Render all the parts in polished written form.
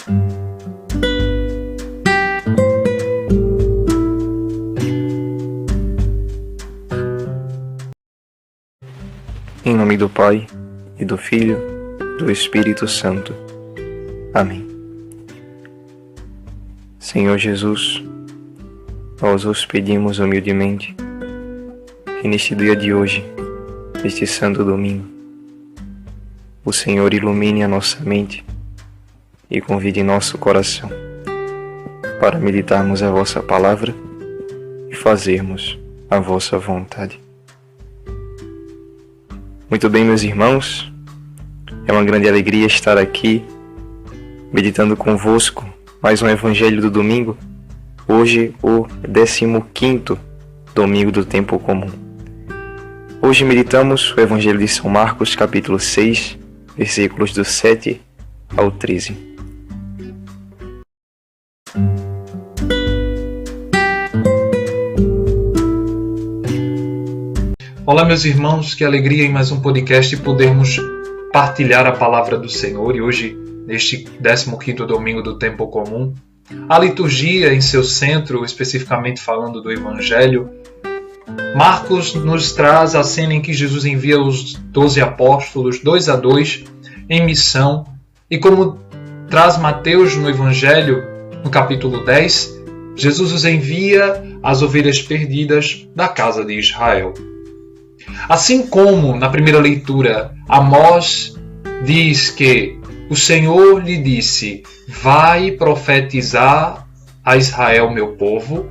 Em nome do Pai, e do Filho, e do Espírito Santo. Amém. Senhor Jesus, nós os pedimos humildemente que neste dia de hoje, neste santo domingo, o Senhor ilumine a nossa mente e convide nosso coração para meditarmos a vossa palavra e fazermos a vossa vontade. Muito bem, meus irmãos, é uma grande alegria estar aqui meditando convosco mais um Evangelho do domingo, hoje o 15º domingo do tempo comum. Hoje meditamos o Evangelho de São Marcos, capítulo 6, versículos do 7 ao 13. Olá, meus irmãos, que alegria em mais um podcast podermos partilhar a palavra do Senhor. E hoje, neste 15º domingo do tempo comum, a liturgia em seu centro, especificamente falando do Evangelho, Marcos nos traz a cena em que Jesus envia os 12 apóstolos, 2 a 2, em missão. E como traz Mateus no Evangelho, no capítulo 10, Jesus os envia às ovelhas perdidas da casa de Israel. Assim como na primeira leitura Amós diz que o Senhor lhe disse: vai profetizar a Israel, meu povo,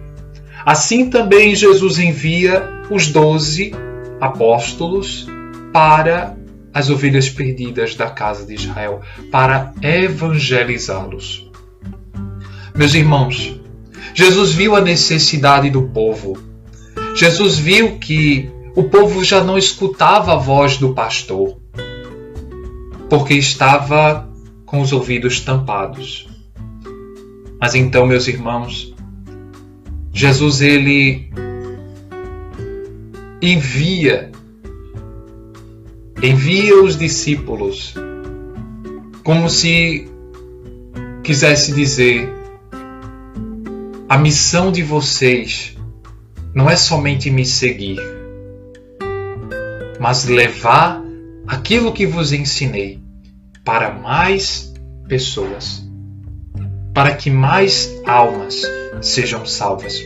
assim também Jesus envia os 12 apóstolos para as ovelhas perdidas da casa de Israel, para evangelizá-los. Meus irmãos, Jesus viu a necessidade do povo. Jesus viu que o povo já não escutava a voz do pastor, porque estava com os ouvidos tampados. Mas então, meus irmãos, Jesus ele envia os discípulos como se quisesse dizer: a missão de vocês não é somente me seguir, mas levar aquilo que vos ensinei para mais pessoas, para que mais almas sejam salvas.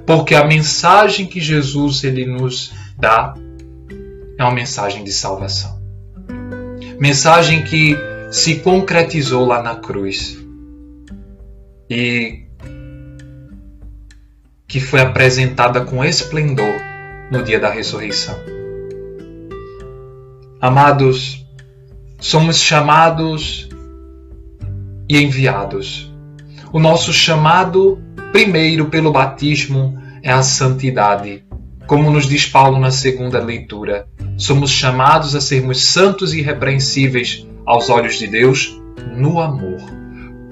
Porque a mensagem que Jesus ele nos dá é uma mensagem de salvação. Mensagem que se concretizou lá na cruz e que foi apresentada com esplendor no dia da ressurreição. Amados, somos chamados e enviados. O nosso chamado, primeiro pelo batismo, é a santidade. Como nos diz Paulo na segunda leitura, somos chamados a sermos santos e irrepreensíveis aos olhos de Deus no amor.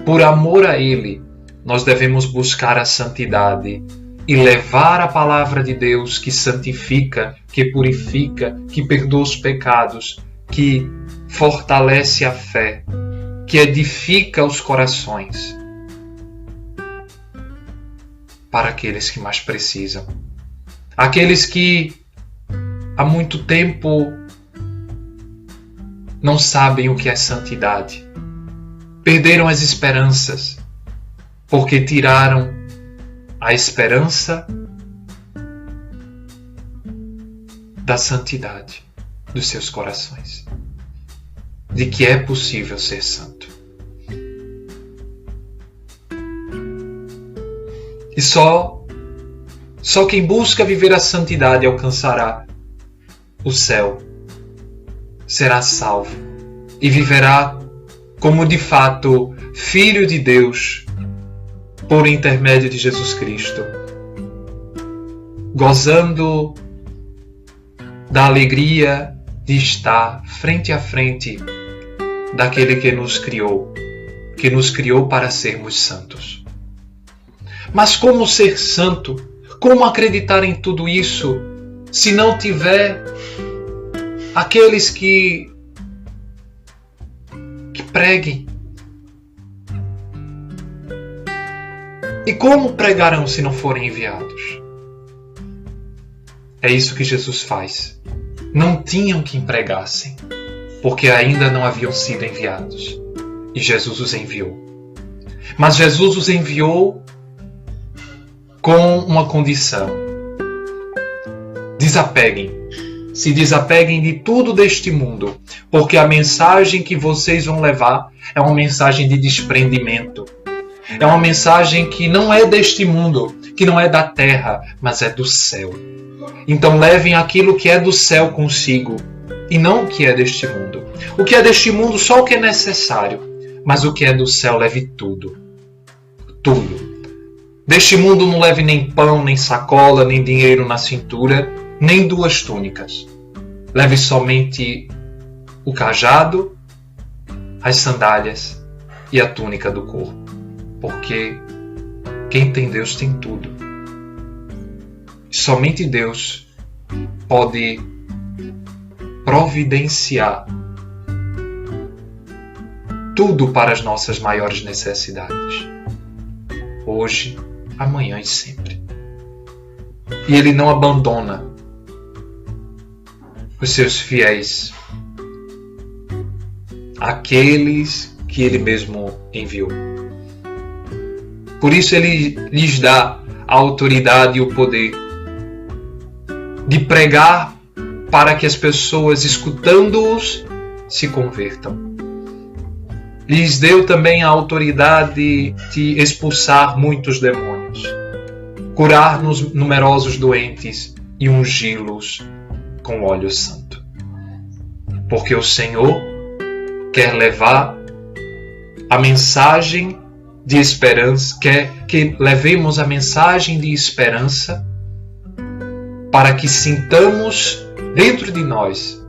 Por amor a Ele, nós devemos buscar a santidade e levar a palavra de Deus que santifica, que purifica, que perdoa os pecados, que fortalece a fé, que edifica os corações para aqueles que mais precisam. Aqueles que há muito tempo não sabem o que é santidade. Perderam as esperanças porque tiraram a esperança da santidade dos seus corações, de que é possível ser santo. E só quem busca viver a santidade alcançará o céu, será salvo e viverá como de fato filho de Deus por intermédio de Jesus Cristo, gozando da alegria de estar frente a frente daquele que nos criou para sermos santos. Mas como ser santo? Como acreditar em tudo isso se não tiver aqueles que preguem, E como pregarão se não forem enviados? É isso que Jesus faz. Não tinham quem pregassem, porque ainda não haviam sido enviados. E Jesus os enviou. Mas Jesus os enviou com uma condição. Se desapeguem de tudo deste mundo, porque a mensagem que vocês vão levar é uma mensagem de desprendimento. É uma mensagem que não é deste mundo, que não é da terra, mas é do céu. Então levem aquilo que é do céu consigo, e não o que é deste mundo. O que é deste mundo, só o que é necessário, mas o que é do céu, leve tudo. Tudo. Deste mundo não leve nem pão, nem sacola, nem dinheiro na cintura, nem 2 túnicas. Leve somente o cajado, as sandálias e a túnica do corpo. Porque quem tem Deus tem tudo. Somente Deus pode providenciar tudo para as nossas maiores necessidades. Hoje, amanhã e sempre. E Ele não abandona os seus fiéis, aqueles que Ele mesmo enviou. Por isso Ele lhes dá a autoridade e o poder de pregar para que as pessoas, escutando-os, se convertam. Lhes deu também a autoridade de expulsar muitos demônios, curar numerosos doentes e ungí-los com óleo santo. Porque o Senhor quer levar a mensagem de esperança, quer que levemos a mensagem de esperança para que sintamos dentro de nós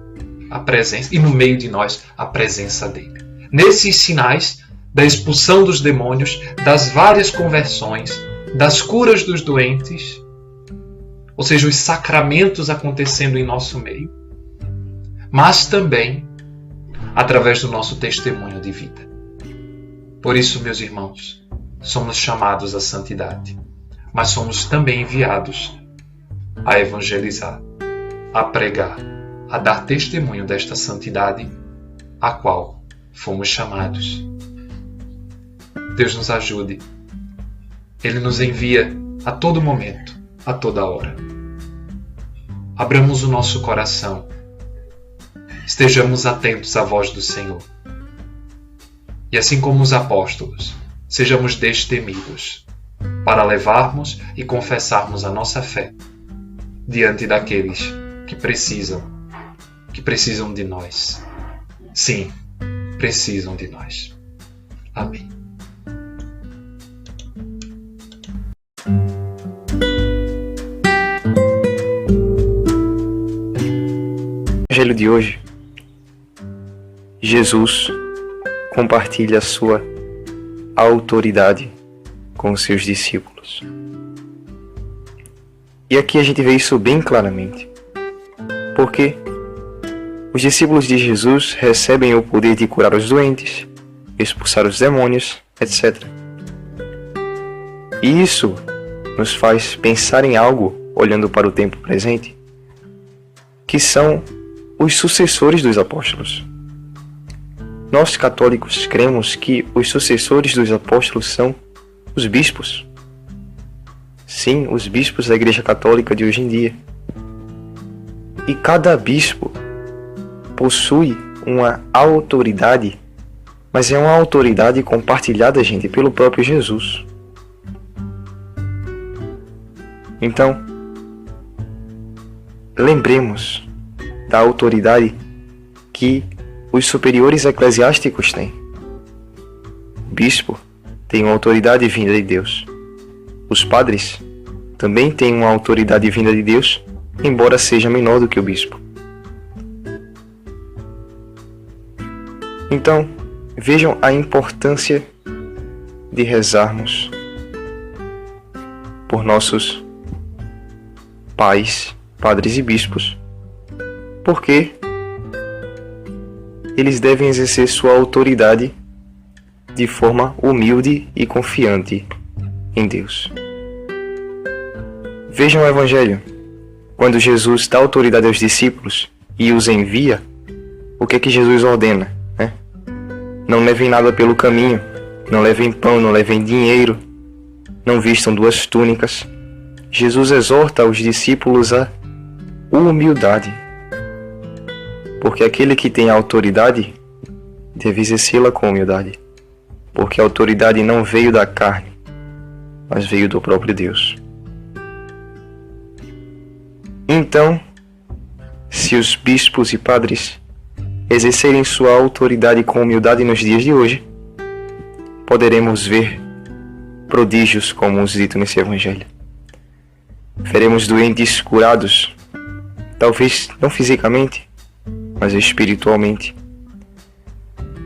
a presença e no meio de nós a presença dele. Nesses sinais da expulsão dos demônios, das várias conversões, das curas dos doentes, ou seja, os sacramentos acontecendo em nosso meio, mas também através do nosso testemunho de vida. Por isso, meus irmãos, somos chamados à santidade, mas somos também enviados a evangelizar, a pregar, a dar testemunho desta santidade a qual fomos chamados. Deus nos ajude. Ele nos envia a todo momento, a toda hora. Abramos o nosso coração. Estejamos atentos à voz do Senhor. E assim como os apóstolos, sejamos destemidos para levarmos e confessarmos a nossa fé diante daqueles que precisam de nós. Sim, precisam de nós. Amém. No Evangelho de hoje, Jesus compartilha a sua autoridade com os seus discípulos. E aqui a gente vê isso bem claramente, porque os discípulos de Jesus recebem o poder de curar os doentes, expulsar os demônios, etc. E isso nos faz pensar em algo, olhando para o tempo presente, que são os sucessores dos apóstolos. Nós católicos cremos que os sucessores dos apóstolos são os bispos. Sim, os bispos da Igreja Católica de hoje em dia. E cada bispo possui uma autoridade, mas é uma autoridade compartilhada, gente, pelo próprio Jesus. Então, lembremos da autoridade que os superiores eclesiásticos têm. O bispo tem uma autoridade vinda de Deus. Os padres também têm uma autoridade vinda de Deus, embora seja menor do que o bispo. Então, vejam a importância de rezarmos por nossos pais, padres e bispos, porque eles devem exercer sua autoridade de forma humilde e confiante, em Deus. Vejam o Evangelho. Quando Jesus dá autoridade aos discípulos e os envia, o que é que Jesus ordena, né? Não levem nada pelo caminho, não levem pão, não levem dinheiro, não vistam 2 túnicas. Jesus exorta os discípulos a humildade, porque aquele que tem a autoridade deve exercê-la com humildade, porque a autoridade não veio da carne, mas veio do próprio Deus. Então, se os bispos e padres exercerem sua autoridade com humildade nos dias de hoje, poderemos ver prodígios como os ditos nesse Evangelho. Veremos doentes curados, talvez não fisicamente, mas espiritualmente.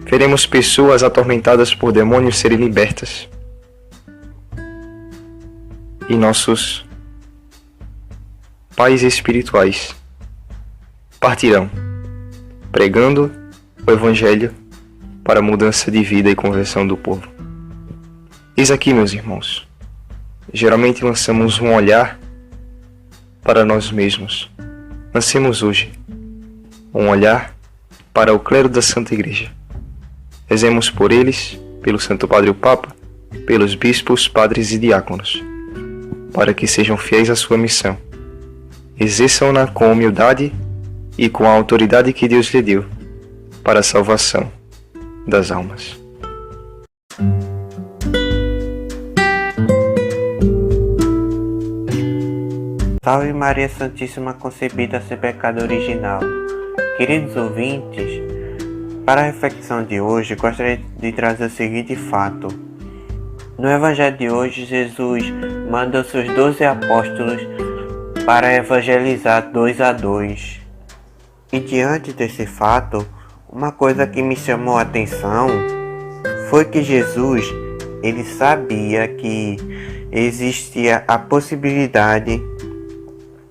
Veremos pessoas atormentadas por demônios serem libertas. E nossos pais espirituais partirão, pregando o Evangelho para a mudança de vida e conversão do povo. Eis aqui, meus irmãos, geralmente lançamos um olhar para nós mesmos. Lancemos hoje um olhar para o clero da Santa Igreja. Rezemos por eles, pelo Santo Padre o Papa, pelos bispos, padres e diáconos, para que sejam fiéis à sua missão. Exerçam-na com humildade e com a autoridade que Deus lhe deu para a salvação das almas. Salve Maria Santíssima concebida sem pecado original. Queridos ouvintes, para a reflexão de hoje, gostaria de trazer o seguinte fato. No Evangelho de hoje, Jesus manda os seus 12 apóstolos para evangelizar 2 a 2. E diante desse fato, uma coisa que me chamou a atenção foi que Jesus, ele sabia que existia a possibilidade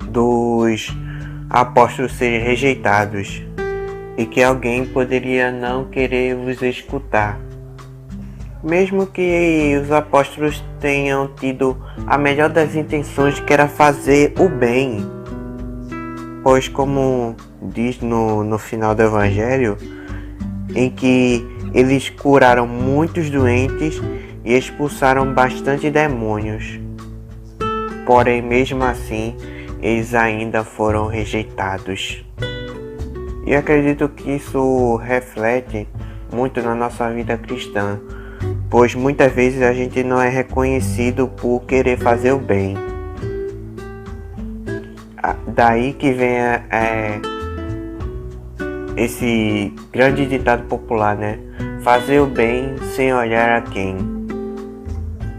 dos apóstolos serem rejeitados e que alguém poderia não querer os escutar. Mesmo que os apóstolos tenham tido a melhor das intenções, que era fazer o bem. Pois como diz no final do Evangelho, em que eles curaram muitos doentes e expulsaram bastante demônios. Porém, mesmo assim, eles ainda foram rejeitados. E acredito que isso reflete muito na nossa vida cristã, pois muitas vezes a gente não é reconhecido por querer fazer o bem. Daí que vem esse grande ditado popular, né? Fazer o bem sem olhar a quem.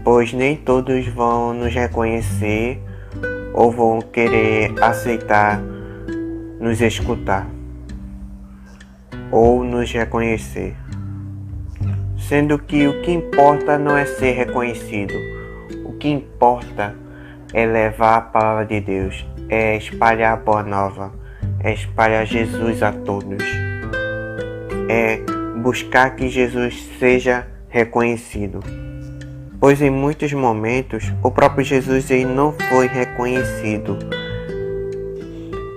Pois nem todos vão nos reconhecer ou vão querer aceitar nos escutar ou nos reconhecer. Sendo que o que importa não é ser reconhecido, o que importa é levar a palavra de Deus, é espalhar a boa nova, é espalhar Jesus a todos, é buscar que Jesus seja reconhecido. Pois em muitos momentos o próprio Jesus ele não foi reconhecido.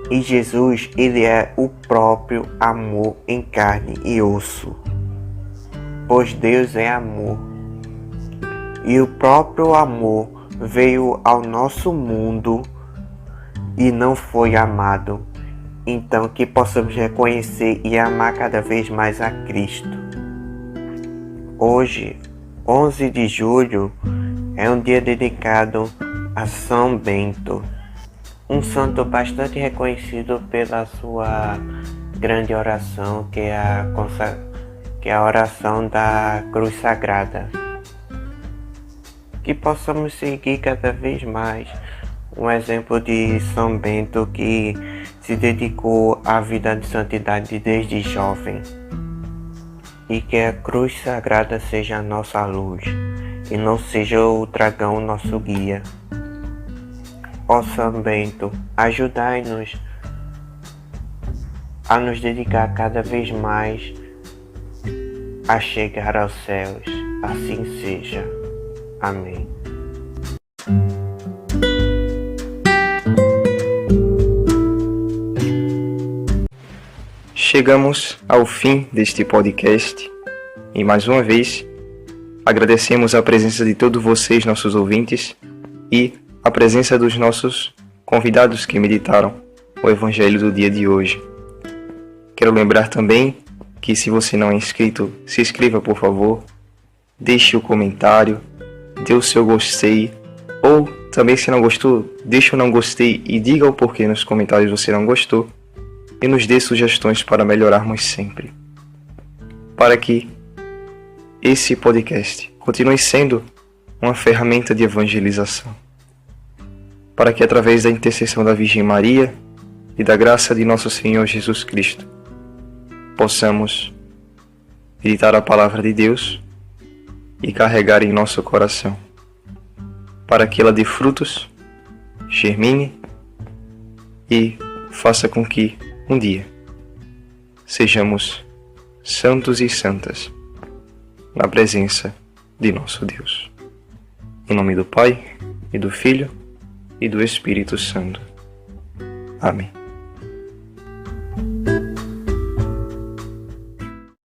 E Jesus, ele é o próprio amor em carne e osso. Pois Deus é amor. E o próprio amor veio ao nosso mundo e não foi amado. Então que possamos reconhecer e amar cada vez mais a Cristo. Hoje, 11 de julho, é um dia dedicado a São Bento, um santo bastante reconhecido pela sua grande oração, que é a oração da Cruz Sagrada. Que possamos seguir cada vez mais um exemplo de São Bento, que se dedicou à vida de santidade desde jovem. E que a Cruz Sagrada seja a nossa luz e não seja o dragão nosso guia. Ó São Bento, ajudai-nos a nos dedicar cada vez mais a chegar aos céus. Assim seja. Amém. chegamos ao fim deste podcast e mais uma vez agradecemos a presença de todos vocês, nossos ouvintes, e a presença dos nossos convidados que meditaram o Evangelho do dia de hoje. Quero lembrar também que, se você não é inscrito, se inscreva, por favor, deixe o comentário, dê o seu gostei, ou também, se não gostou, deixe o não gostei e diga o porquê nos comentários você não gostou, e nos dê sugestões para melhorarmos sempre, para que esse podcast continue sendo uma ferramenta de evangelização, para que, através da intercessão da Virgem Maria e da graça de nosso Senhor Jesus Cristo, possamos meditar a palavra de Deus e carregar em nosso coração, para que ela dê frutos, germine e faça com que um dia sejamos santos e santas na presença de nosso Deus. Em nome do Pai, e do Filho, e do Espírito Santo. Amém.